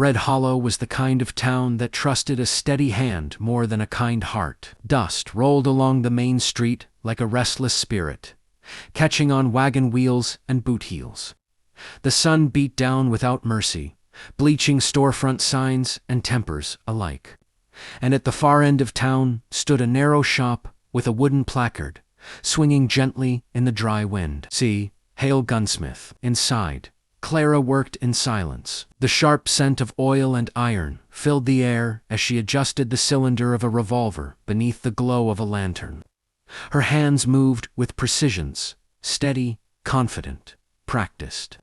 Red Hollow was the kind of town that trusted a steady hand more than a kind heart. Dust rolled along the main street like a restless spirit, catching on wagon wheels and boot heels. The sun beat down without mercy, bleaching storefront signs and tempers alike. And at the far end of town stood a narrow shop with a wooden placard, swinging gently in the dry wind. "See, Hail Gunsmith." Inside, Clara worked in silence. The sharp scent of oil and iron filled the air as she adjusted the cylinder of a revolver beneath the glow of a lantern. Her hands moved with precisions, steady, confident, practiced.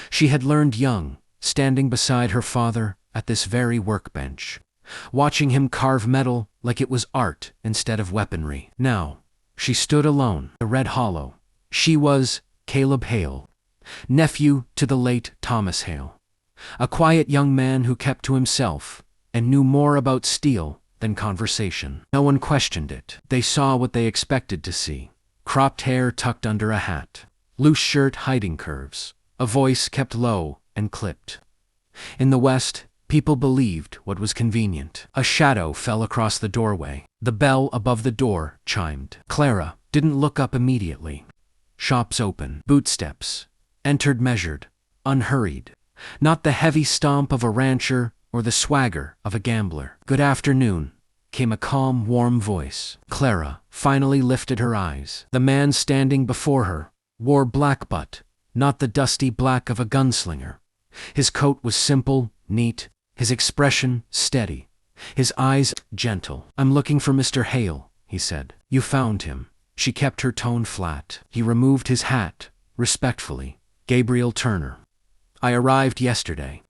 She had learned young, standing beside her father at this very workbench, watching him carve metal like it was art instead of weaponry. Now, she stood alone, the Red Hollow. She was Caleb Hale, nephew to the late Thomas Hale, a quiet young man who kept to himself and knew more about steel than conversation. No one questioned it. They saw what they expected to see: cropped hair tucked under a hat, loose shirt hiding curves, a voice kept low and clipped. In the West, people believed what was convenient. A shadow fell across the doorway. The bell above the door chimed. Clara didn't look up immediately. Shops open. Bootsteps entered measured, unhurried, not the heavy stomp of a rancher or the swagger of a gambler. "Good afternoon," came a calm, warm voice. Clara finally lifted her eyes. The man standing before her wore black butt, not the dusty black of a gunslinger. His coat was simple, neat, his expression steady, his eyes gentle. "I'm looking for Mr. Hale," he said. "You found him." She kept her tone flat. He removed his hat, respectfully. "Gabriel Turner. I arrived yesterday.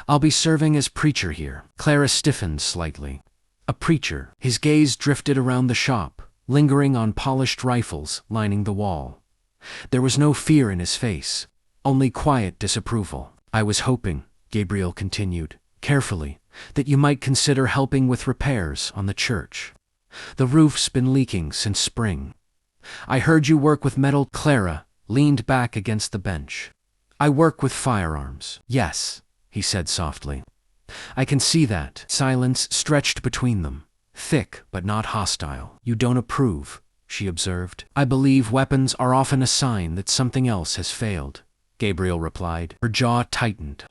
I'll be serving as preacher here." Clara stiffened slightly. A preacher. His gaze drifted around the shop, lingering on polished rifles lining the wall. There was no fear in his face, only quiet disapproval. "I was hoping," Gabriel continued, carefully, "that you might consider helping with repairs on the church. The roof's been leaking since spring. I heard you work with metal." Clara leaned back against the bench. "I work with firearms." "Yes," he said softly. "I can see that." Silence stretched between them, thick but not hostile. "You don't approve," she observed. "I believe weapons are often a sign that something else has failed," Gabriel replied. Her jaw tightened.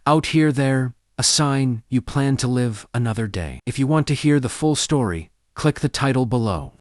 "Out here they're a sign you plan to live another day. If you want to hear the full story, click the title below."